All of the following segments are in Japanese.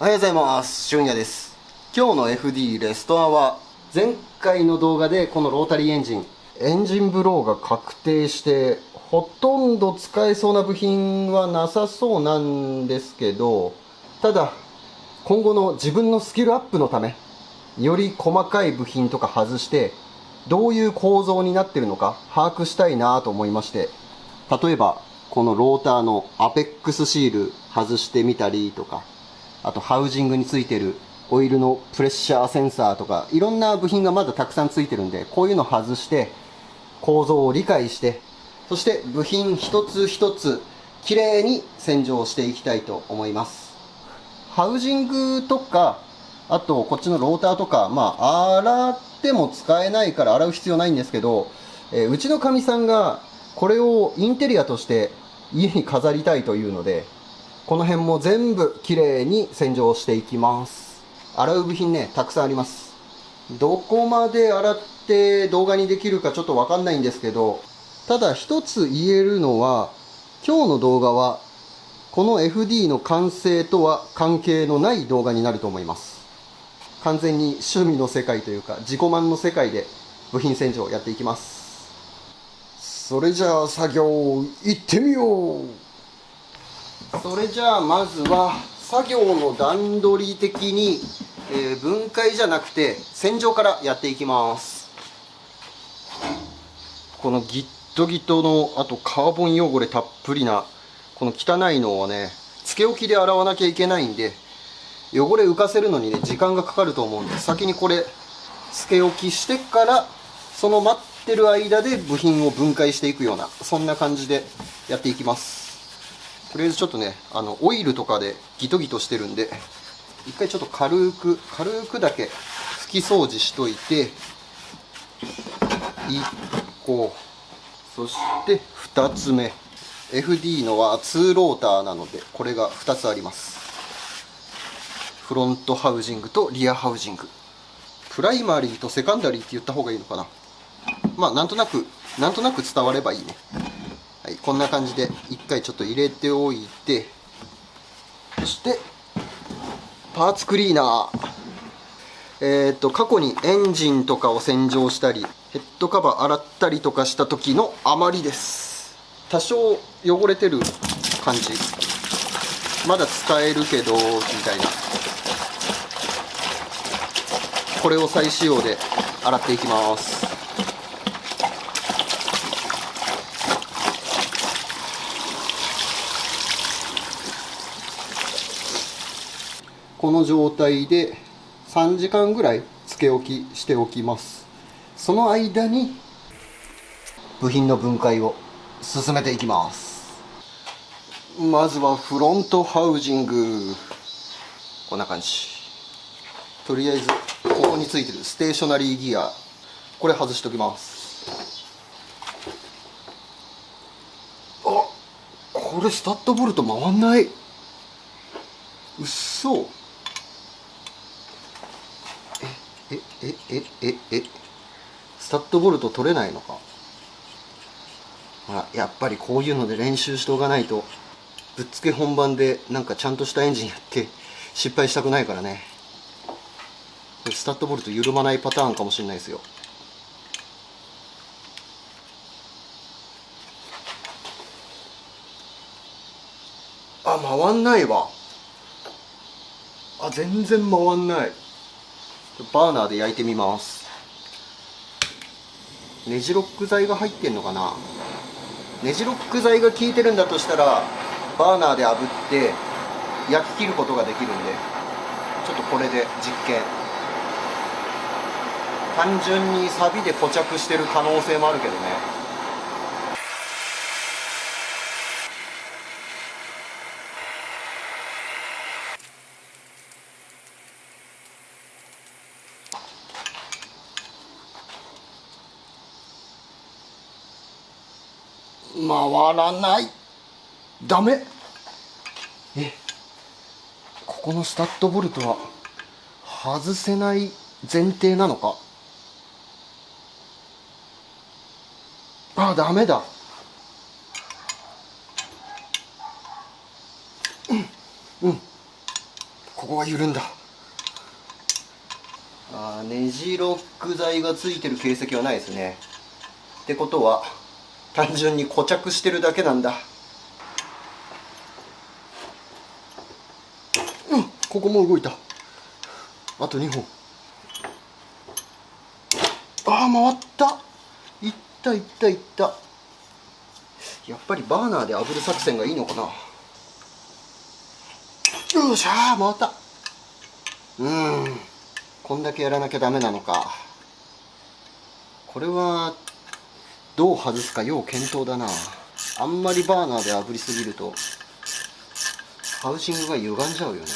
おはようございます。俊也です。今日の FD レストアは、前回の動画でこのロータリーエンジンブローが確定して、ほとんど使えそうな部品はなさそうなんですけど、ただ、今後の自分のスキルアップのため、より細かい部品とか外して、どういう構造になってるのか把握したいなと思いまして、例えば、このローターのアペックスシール外してみたりとか、あとハウジングについてるオイルのプレッシャーセンサーとかいろんな部品がまだたくさんついてるんで、こういうの外して構造を理解して、そして部品一つ一つきれいに洗浄していきたいと思います。ハウジングとか、あとこっちのローターとか、洗っても使えないから洗う必要ないんですけど、うちのかみさんがこれをインテリアとして家に飾りたいというので、この辺も全部きれいに洗浄していきます。洗う部品ね、たくさんあります。どこまで洗って動画にできるかちょっとわかんないんですけど、ただ一つ言えるのは、今日の動画はこの FD の完成とは関係のない動画になると思います。完全に趣味の世界というか自己満の世界で部品洗浄をやっていきます。それじゃあ作業行ってみよう。それじゃあまずは作業の段取り的に、分解じゃなくて洗浄からやっていきます。このギットギトの、あとカーボン汚れたっぷりなこの汚いのをね、つけ置きで洗わなきゃいけないんで、汚れ浮かせるのにね時間がかかると思うんで、先にこれつけ置きしてから、その待ってる間で部品を分解していくような、そんな感じでやっていきます。とりあえずちょっとね、オイルとかでギトギトしてるんで、一回ちょっと軽くだけ拭き掃除しといて、1個、そして2つ目。FD のは2ローターなので、これが2つあります。フロントハウジングとリアハウジング。プライマリーとセカンダリーって言った方がいいのかな。なんとなく伝わればいいね。はい、こんな感じで一回ちょっと入れておいて、そしてパーツクリーナー、過去にエンジンとかを洗浄したりヘッドカバー洗ったりとかした時の余りです。多少汚れてる感じ、まだ使えるけどみたいな、これを再使用で洗っていきます。この状態で3時間ぐらいつけ置きしておきます。その間に部品の分解を進めていきます。まずはフロントハウジング、こんな感じ。とりあえずここについてるステーショナリーギア、これ外しておきます。あ、これスタッドボルト回んない。うっそ。スタッドボルト取れないのか。やっぱりこういうので練習しておかないと、ぶっつけ本番でなんかちゃんとしたエンジンやって失敗したくないからね。これスタッドボルト緩まないパターンかもしれないですよ。回んないわ。全然回んない。バーナーで焼いてみます。ネジロック剤が入ってんのかな。ネジロック剤が効いてるんだとしたらバーナーで炙って焼き切ることができるんで、ちょっとこれで実験。単純にサビで固着してる可能性もあるけどね。回らない。ダメ。ここのスタッドボルトは外せない前提なのか。ダメだ。ここが緩んだ。ネジロック剤がついてる形跡はないですね。ってことは単純に固着してるだけなんだ。ここも動いた。あと2本。回った。いったいったいった。やっぱりバーナーで炙る作戦がいいのかな。よっしゃー、回った。こんだけやらなきゃダメなのか。これはどう外すか要検討だな。あんまりバーナーで炙りすぎるとハウジングが歪んじゃうよね。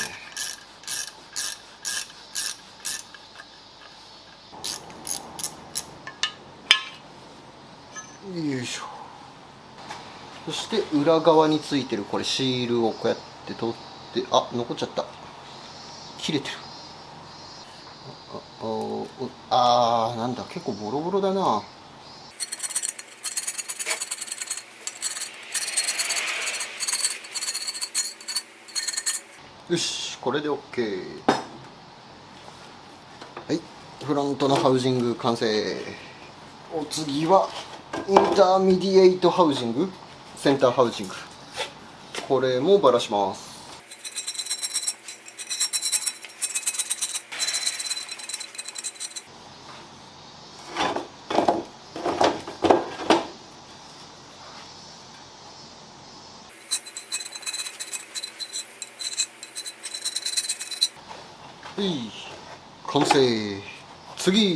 よいしょ。そして裏側についてるこれシールをこうやって取って、残っちゃった。切れてる。なんだ、結構ボロボロだな。よし、これで OK。 はい、フロントのハウジング完成。お次はインターミディエイトハウジング、センターハウジング、これもバラします。完成。次。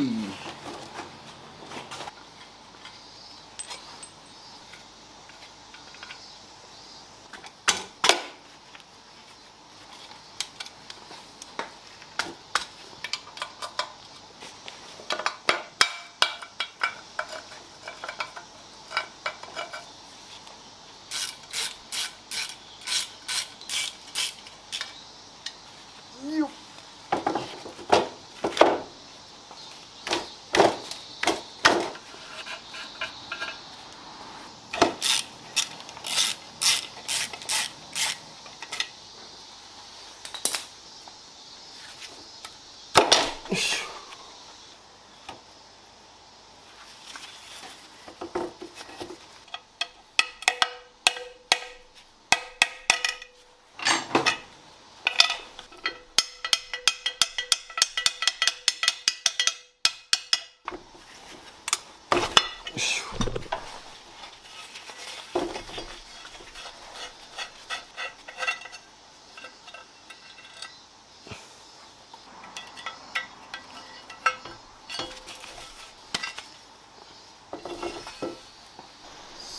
よし。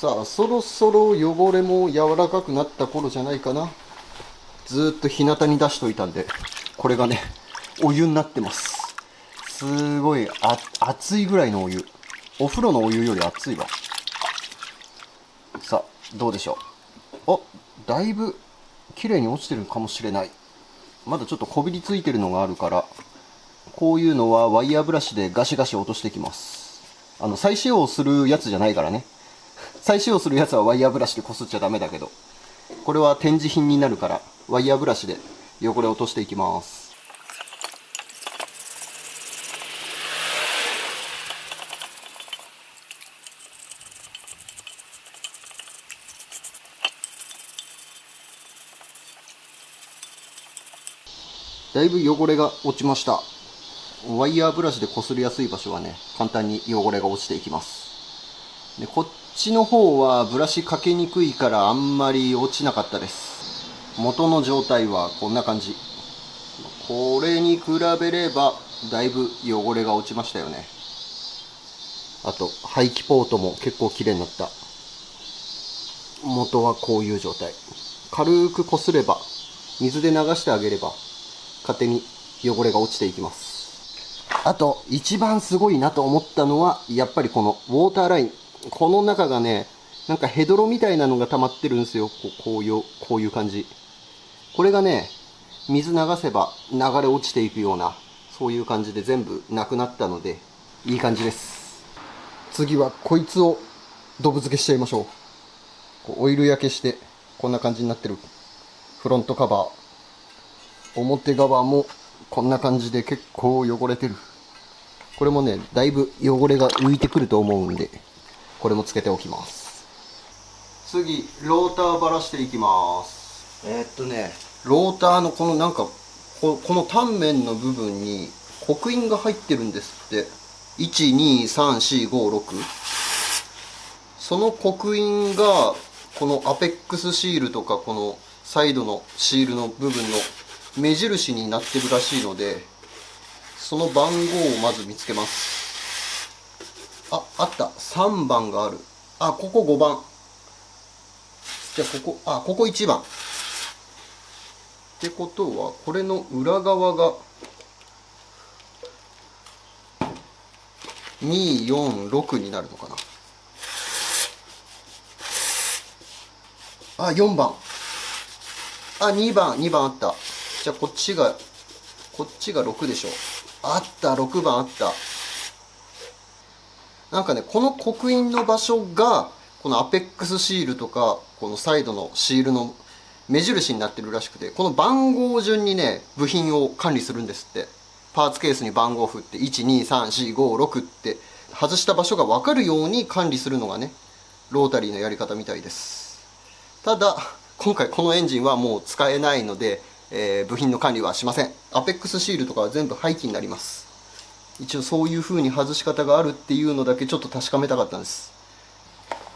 さあ、そろそろ汚れも柔らかくなった頃じゃないかな。ずーっと日向に出しといたんで、これがね、お湯になってます。すごい熱いぐらいのお湯。お風呂のお湯より熱いわ。さあ、どうでしょう。だいぶ綺麗に落ちてるかもしれない。まだちょっとこびりついてるのがあるから、こういうのはワイヤーブラシでガシガシ落としていきます。再使用するやつじゃないからね。再使用するやつはワイヤーブラシでこすっちゃダメだけど、これは展示品になるからワイヤーブラシで汚れを落としていきます。だいぶ汚れが落ちました。ワイヤーブラシでこすりやすい場所はね、簡単に汚れが落ちていきます。でこっちの方はブラシかけにくいからあんまり落ちなかったです。元の状態はこんな感じ。これに比べればだいぶ汚れが落ちましたよね。あと排気ポートも結構綺麗になった。元はこういう状態。軽くこすれば、水で流してあげれば勝手に汚れが落ちていきます。あと一番すごいなと思ったのはやっぱりこのウォーターライン。この中がね、なんかヘドロみたいなのが溜まってるんですよ。こういう感じ。これがね、水流せば流れ落ちていくような、そういう感じで全部なくなったので、いい感じです。次はこいつをドブ漬けしちゃいましょう。オイル焼けして、こんな感じになってる。フロントカバ表側もこんな感じで結構汚れてる。これもね、だいぶ汚れが浮いてくると思うんで、これもつけておきます。次、ローターばらしていきます。ローターのこのなんか、この単面の部分に刻印が入ってるんですって。1、2、3、4、5、6。その刻印が、このアペックスシールとか、このサイドのシールの部分の目印になってるらしいので、その番号をまず見つけます。あった。3番がある。ここ5番。じゃあここ1番。ってことは、これの裏側が、2、4、6になるのかな。4番。2番あった。じゃあこっちが6でしょ。6番あった。なんかね、この刻印の場所が、このアペックスシールとか、このサイドのシールの目印になってるらしくて、この番号順にね、部品を管理するんですって。パーツケースに番号を振って、1、2、3、4、5、6って外した場所が分かるように管理するのがね、ロータリーのやり方みたいです。ただ、今回このエンジンはもう使えないので、部品の管理はしません。アペックスシールとかは全部廃棄になります。一応そういう風に外し方があるっていうのだけちょっと確かめたかったんです。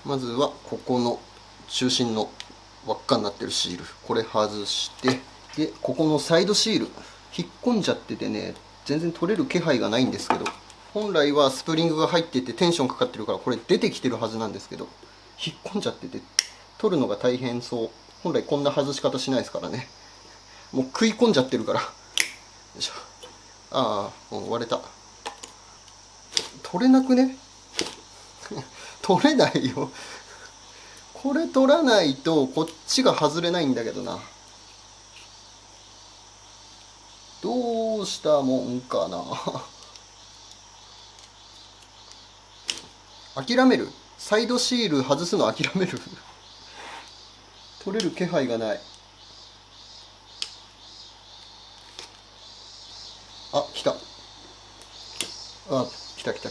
まずはここの中心の輪っかになってるシール、これ外して、でここのサイドシール引っ込んじゃっててね、全然取れる気配がないんですけど、本来はスプリングが入っててテンションかかってるからこれ出てきてるはずなんですけど、引っ込んじゃってて取るのが大変そう。本来こんな外し方しないですからね。もう食い込んじゃってるから。よいしょ。もう割れた。取れなくね取れないよ。これ取らないとこっちが外れないんだけどな。どうしたもんかな諦める。サイドシール外すの諦める取れる気配がない。来た。来た。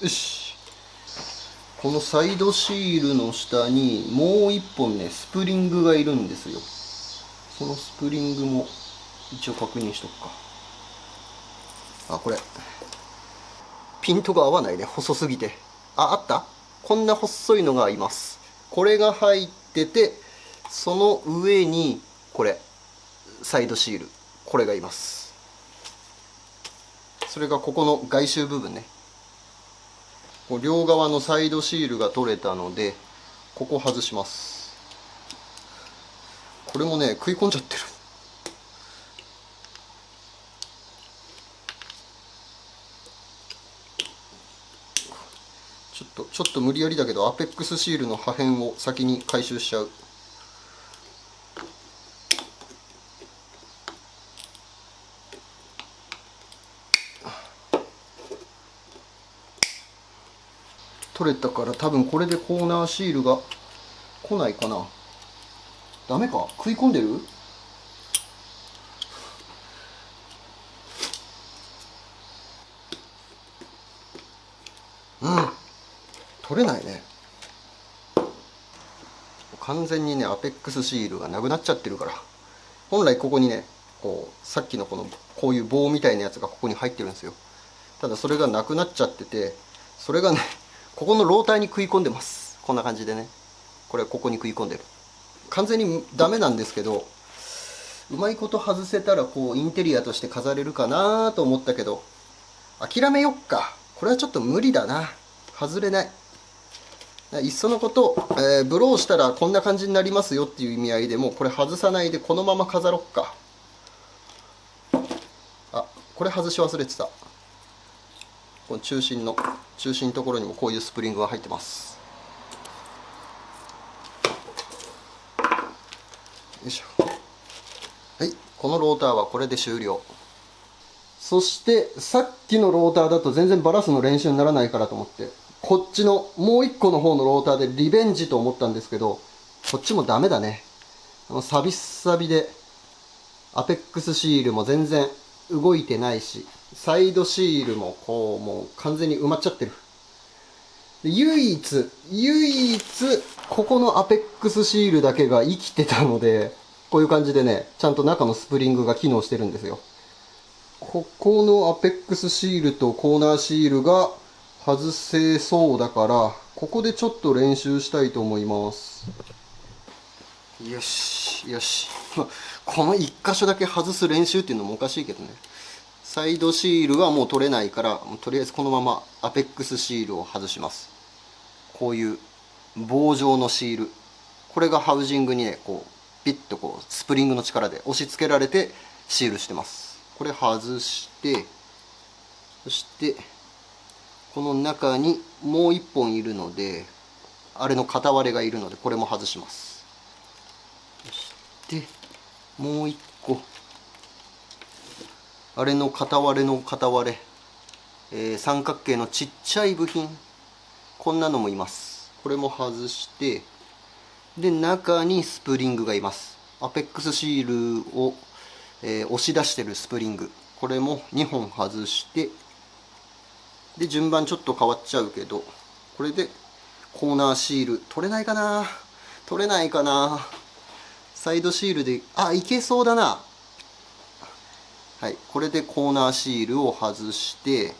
よし。このサイドシールの下にもう一本ね、スプリングがいるんですよ。そのスプリングも一応確認しとくか。これ。ピントが合わないね。細すぎて。あった?こんな細いのがいます。これが入ってて、その上に、これ。サイドシール。これがいます。それがここの外周部分ね。両側のサイドシールが取れたので、ここ外します。これもね、食い込んじゃってる。ちょっと無理やりだけど、アペックスシールの破片を先に回収しちゃう。取れたから多分これでコーナーシールが来ないかな。ダメか?食い込んでる?取れないね。完全にね、アペックスシールがなくなっちゃってるから。本来ここにね、さっきのこういう棒みたいなやつがここに入ってるんですよ。ただそれがなくなっちゃってて、それがね、ここのローターに食い込んでます。こんな感じでね。これここに食い込んでる。完全にダメなんですけど、うまいこと外せたらインテリアとして飾れるかなと思ったけど、諦めよっか。これはちょっと無理だな。外れない。いっそのこと、ブローしたらこんな感じになりますよっていう意味合いでもうこれ外さないでこのまま飾ろっか。これ外し忘れてた。この中心のところにもこういうスプリングが入ってます。よいしょ。はい、このローターはこれで終了。そしてさっきのローターだと全然バラすの練習にならないからと思って、こっちのもう一個の方のローターでリベンジと思ったんですけど、こっちもダメだね。サビッサビでアペックスシールも全然動いてないし、サイドシールもこうもう完全に埋まっちゃってる。で唯一ここのアペックスシールだけが生きてたので、こういう感じでね、ちゃんと中のスプリングが機能してるんですよ。ここのアペックスシールとコーナーシールが外せそうだから、ここでちょっと練習したいと思います。よしよしこの1箇所だけ外す練習っていうのもおかしいけどね。サイドシールはもう取れないから、とりあえずこのままアペックスシールを外します。こういう棒状のシール、これがハウジングにね、こうピッとこうスプリングの力で押し付けられてシールしてます。これ外して、そしてこの中にもう1本いるので、あれの片割れがいるので、これも外します。そしてもう1個、あれの片割れの片割れ、三角形のちっちゃい部品、こんなのもいます。これも外して、で中にスプリングがいます。アペックスシールを、押し出してるスプリング、これも2本外して、で順番ちょっと変わっちゃうけど、これでコーナーシール取れないかな、取れないかな。サイドシールでいけそうだな。はい、これでコーナーシールを外して、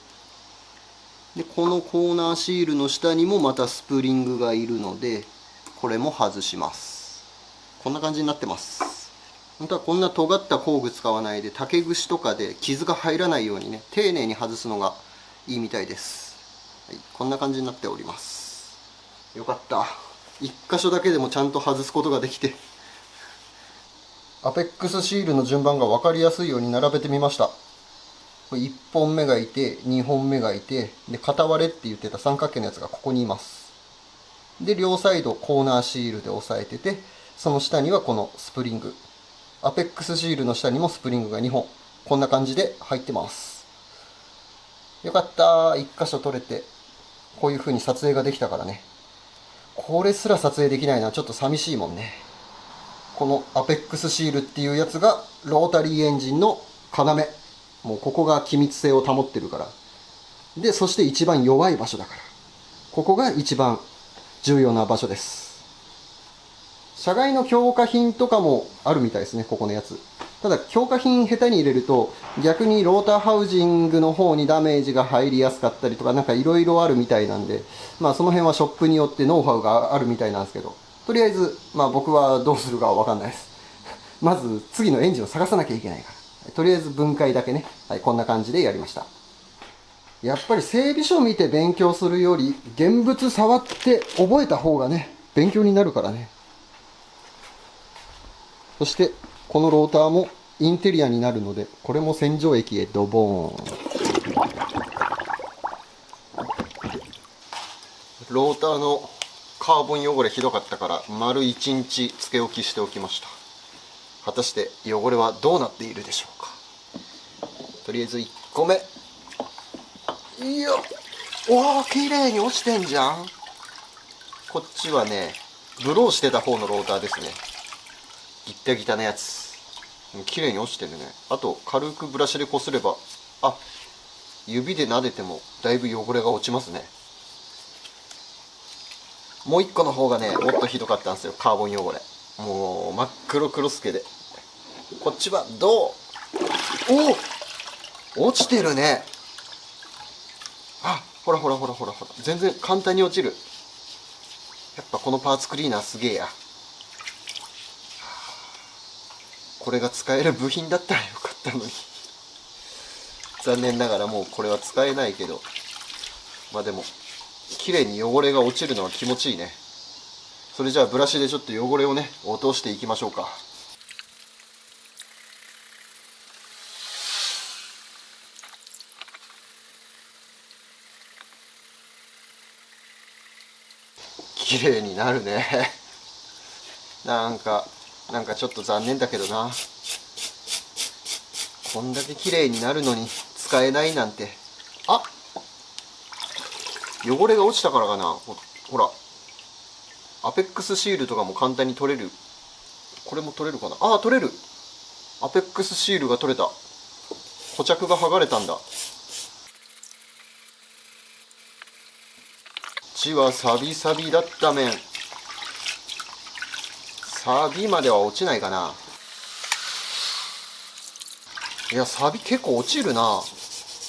でこのコーナーシールの下にもまたスプリングがいるので、これも外します。こんな感じになってます。本当はこんな尖った工具使わないで、竹串とかで傷が入らないようにね、丁寧に外すのがいいみたいです。はい、こんな感じになっております。よかった、1箇所だけでもちゃんと外すことができて。アペックスシールの順番が分かりやすいように並べてみました。1本目がいて、2本目がいて、で片割れって言ってた三角形のやつがここにいます。で両サイドコーナーシールで押さえてて、その下にはこのスプリング、アペックスシールの下にもスプリングが2本、こんな感じで入ってます。よかった、1箇所取れてこういう風に撮影ができたからね。これすら撮影できないのはちょっと寂しいもんね。このアペックスシールっていうやつがロータリーエンジンの要。もうここが気密性を保ってるから。でそして一番弱い場所だから、ここが一番重要な場所です。車外の強化品とかもあるみたいですね、ここのやつ。ただ強化品下手に入れると逆にローターハウジングの方にダメージが入りやすかったりとか、なんかいろいろあるみたいなんで、まあその辺はショップによってノウハウがあるみたいなんですけど、とりあえずまあ僕はどうするかは分かんないです。まず次のエンジンを探さなきゃいけないから、とりあえず分解だけね、はい、こんな感じでやりました。やっぱり整備書見て勉強するより現物触って覚えた方がね、勉強になるからね。そしてこのローターもインテリアになるので、これも洗浄液へドボーン。ローターのカーボン汚れひどかったから丸1日つけ置きしておきました。果たして汚れはどうなっているでしょうか。とりあえず1個目、いや、わあ綺麗に落ちてんじゃん。こっちはねブローしてた方のローターですね。ギッタギタなやつ、綺麗に落ちてるね。あと軽くブラシでこすれば、指で撫でてもだいぶ汚れが落ちますね。もう一個の方がねもっとひどかったんですよ、カーボン汚れ。もう真っ黒クロスケで。こっちはどう？お、落ちてるね。ほらほらほらほらほら、全然簡単に落ちる。やっぱこのパーツクリーナーすげえや。これが使える部品だったらよかったのに。残念ながらもうこれは使えないけど、まあでも綺麗に汚れが落ちるのは気持ちいいね。それじゃあブラシでちょっと汚れをね落としていきましょうか。綺麗になるね。なんかちょっと残念だけどな。こんだけ綺麗になるのに使えないなんて。汚れが落ちたからかな。ほらアペックスシールとかも簡単に取れる。これも取れるかな。取れる。アペックスシールが取れた。固着が剥がれたんだ。こっちはサビサビだった面。サビまでは落ちないかな。いや、サビ結構落ちるな。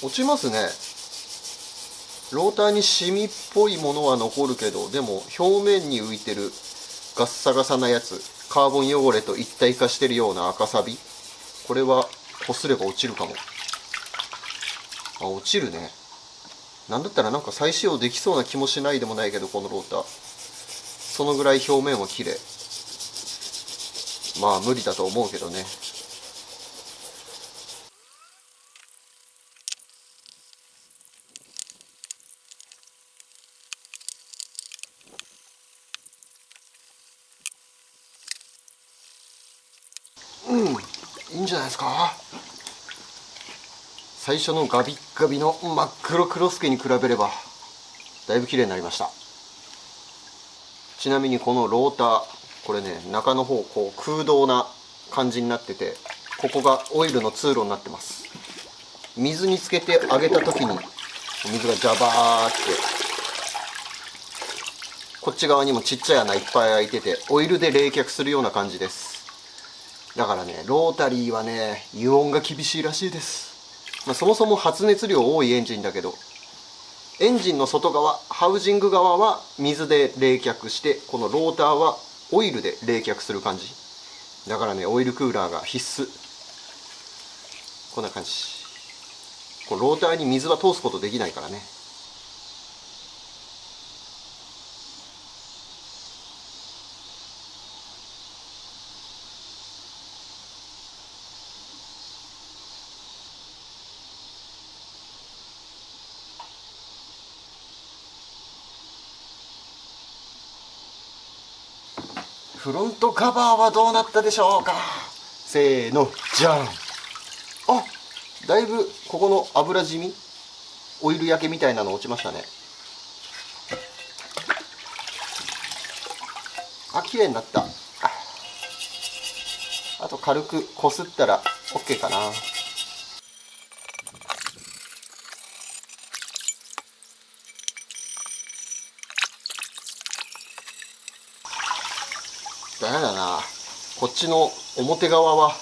落ちますね。ローターにシミっぽいものは残るけど、でも表面に浮いてるガッサガサなやつ、カーボン汚れと一体化してるような赤サビ、これはこすれば落ちるかも。あ、落ちるね。なんだったらなんか再使用できそうな気もしないでもないけど、このローターそのぐらい表面は綺麗。まあ無理だと思うけどね。いいんじゃないですか。最初のガビッガビの真っ黒クロスケに比べればだいぶ綺麗になりました。ちなみにこのローター、これね、中の方こう空洞な感じになってて、ここがオイルの通路になってます。水につけてあげた時に水がジャバーって、こっち側にもちっちゃい穴いっぱい開いてて、オイルで冷却するような感じです。だからね、ロータリーはね、油温が厳しいらしいです。そもそも発熱量多いエンジンだけど、エンジンの外側、ハウジング側は水で冷却して、このローターはオイルで冷却する感じ。だからね、オイルクーラーが必須。こんな感じ。このローターに水は通すことできないからね。フロントカバーはどうなったでしょうか。せーの、じゃん。あ、だいぶここの油染み、オイル焼けみたいなの落ちましたね。あ、綺麗になった。あと軽くこすったら OK かな。ダメだな。こっちの表側は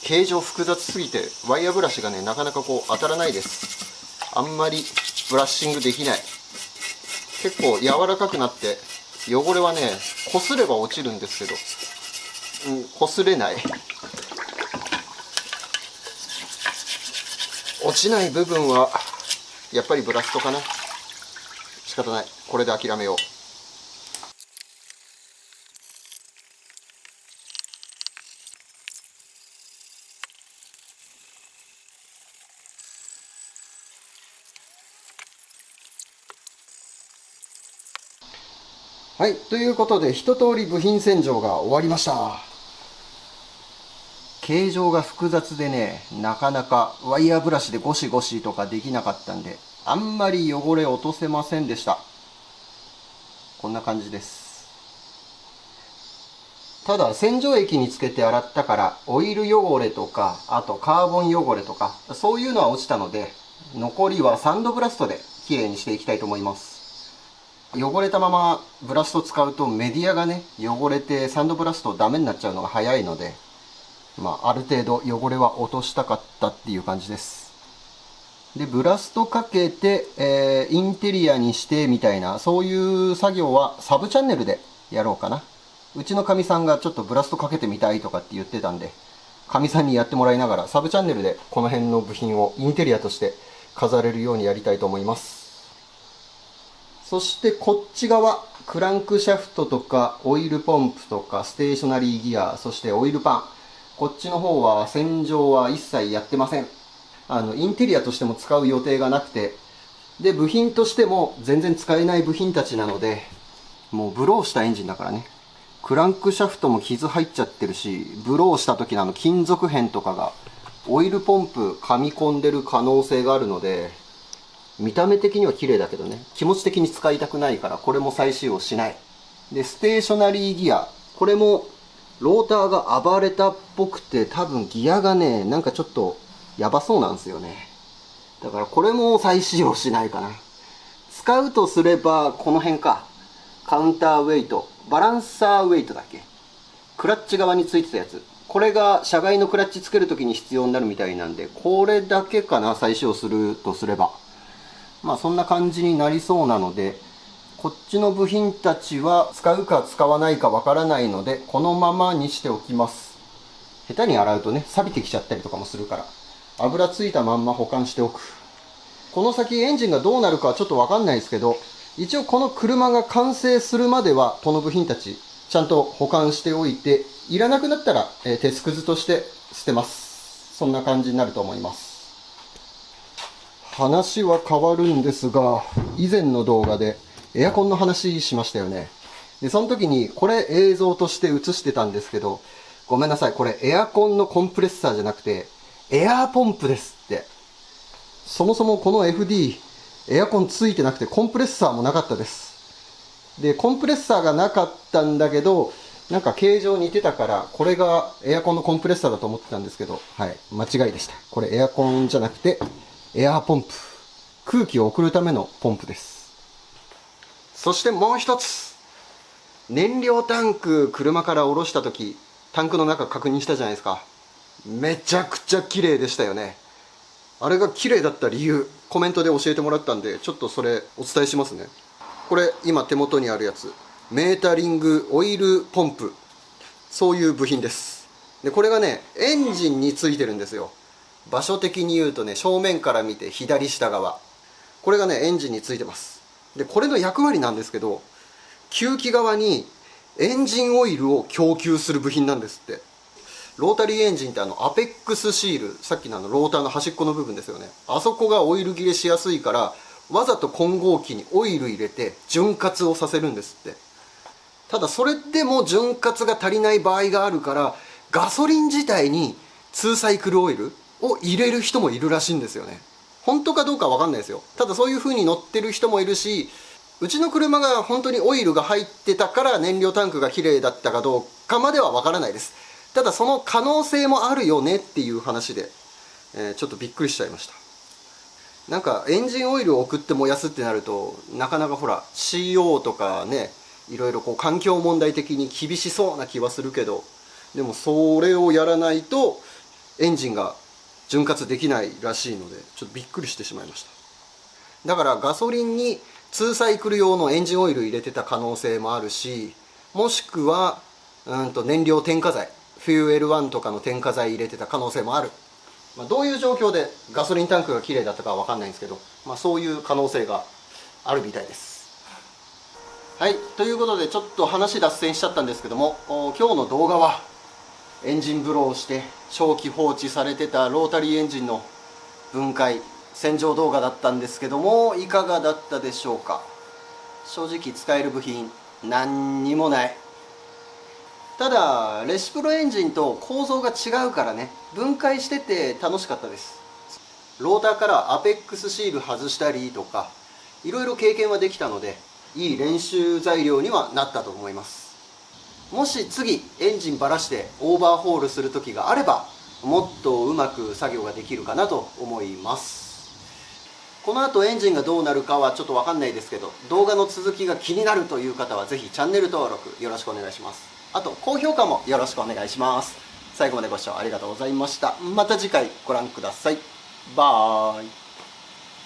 形状複雑すぎてワイヤーブラシがね、なかなかこう当たらないです。あんまりブラッシングできない。結構柔らかくなって汚れはね、こすれば落ちるんですけど、こすれない。落ちない部分はやっぱりブラストかな。仕方ない。これで諦めよう。はい、ということで一通り部品洗浄が終わりました。形状が複雑でね、なかなかワイヤーブラシでゴシゴシとかできなかったんで、あんまり汚れ落とせませんでした。こんな感じです。ただ洗浄液につけて洗ったからオイル汚れとか、あとカーボン汚れとかそういうのは落ちたので、残りはサンドブラストできれいにしていきたいと思います。汚れたままブラシト使うとメディアがね、汚れてサンドブラストダメになっちゃうのが早いので、ある程度汚れは落としたかったっていう感じです。で、ブラストかけて、インテリアにしてみたいな、そういう作業はサブチャンネルでやろうかな。うちのかみさんがちょっとブラストかけてみたいとかって言ってたんで、かみさんにやってもらいながらサブチャンネルでこの辺の部品をインテリアとして飾れるようにやりたいと思います。そしてこっち側、クランクシャフトとかオイルポンプとかステーショナリーギア、そしてオイルパン、こっちの方は洗浄は一切やってません。インテリアとしても使う予定がなくて、で部品としても全然使えない部品たちなので、もうブローしたエンジンだからね。クランクシャフトも傷入っちゃってるし、ブローした時の金属片とかがオイルポンプ噛み込んでる可能性があるので、見た目的には綺麗だけどね、気持ち的に使いたくないからこれも再使用しない。で、ステーショナリーギア、これもローターが暴れたっぽくて、多分ギアがね、なんかちょっとやばそうなんですよね。だからこれも再使用しないかな。使うとすればこの辺か。カウンターウェイト、バランサーウェイトだっけ、クラッチ側についてたやつ。これが車外のクラッチつけるときに必要になるみたいなんで、これだけかな、再使用するとすれば。まあそんな感じになりそうなので、こっちの部品たちは使うか使わないかわからないので、このままにしておきます。下手に洗うとね、錆びてきちゃったりとかもするから、油ついたまんま保管しておく。この先エンジンがどうなるかはちょっとわかんないですけど、一応この車が完成するまではこの部品たちちゃんと保管しておいて、いらなくなったら鉄くずとして捨てます。そんな感じになると思います。話は変わるんですが、以前の動画でエアコンの話しましたよね。で、その時にこれ映像として映してたんですけど、ごめんなさい、これエアコンのコンプレッサーじゃなくてエアーポンプですって。そもそもこの FD エアコンついてなくてコンプレッサーもなかったです。で、コンプレッサーがなかったんだけど、なんか形状似てたから、これがエアコンのコンプレッサーだと思ってたんですけど、はい、間違いでした。これエアコンじゃなくて、エアーポンプ。空気を送るためのポンプです。そしてもう一つ。燃料タンク、車から下ろした時、タンクの中確認したじゃないですか。めちゃくちゃ綺麗でしたよね。あれが綺麗だった理由、コメントで教えてもらったんで、ちょっとそれお伝えしますね。これ今手元にあるやつ、メータリングオイルポンプ、そういう部品です。でこれがね、エンジンについてるんですよ。場所的に言うとね、正面から見て左下側、これがねエンジンについてます。でこれの役割なんですけど、吸気側にエンジンオイルを供給する部品なんですって。ロータリーエンジンってアペックスシール、さっきのローターの端っこの部分ですよね。あそこがオイル切れしやすいから、わざと混合機にオイル入れて潤滑をさせるんですって。ただそれでも潤滑が足りない場合があるから、ガソリン自体に2サイクルオイルを入れる人もいるらしいんですよね。本当かどうかわかんないですよ。ただそういう風に乗ってる人もいるし、うちの車が本当にオイルが入ってたから燃料タンクが綺麗だったかどうかまではわからないです。ただその可能性もあるよねっていう話で、ちょっとびっくりしちゃいました。なんかエンジンオイルを送って燃やすってなると、なかなかほら CO とかね、いろいろこう環境問題的に厳しそうな気はするけど、でもそれをやらないとエンジンが潤滑できないらしいので、ちょっとびっくりしてしまいました。だからガソリンに2サイクル用のエンジンオイル入れてた可能性もあるし、もしくは燃料添加剤、フューエル1とかの添加剤入れてた可能性もある。どういう状況でガソリンタンクが綺麗だったかは分かんないんですけど、そういう可能性があるみたいです。はい、ということでちょっと話脱線しちゃったんですけども、今日の動画はエンジンブローして長期放置されてたロータリーエンジンの分解洗浄動画だったんですけども、いかがだったでしょうか。正直使える部品何にもない。ただレシプロエンジンと構造が違うからね、分解してて楽しかったです。ローターからアペックスシール外したりとか、いろいろ経験はできたので、いい練習材料にはなったと思います。もし次エンジンばらしてオーバーホールする時があれば、もっとうまく作業ができるかなと思います。この後エンジンがどうなるかはちょっと分かんないですけど、動画の続きが気になるという方はぜひチャンネル登録よろしくお願いします。あと高評価もよろしくお願いします。最後までご視聴ありがとうございました。また次回ご覧ください。バイ。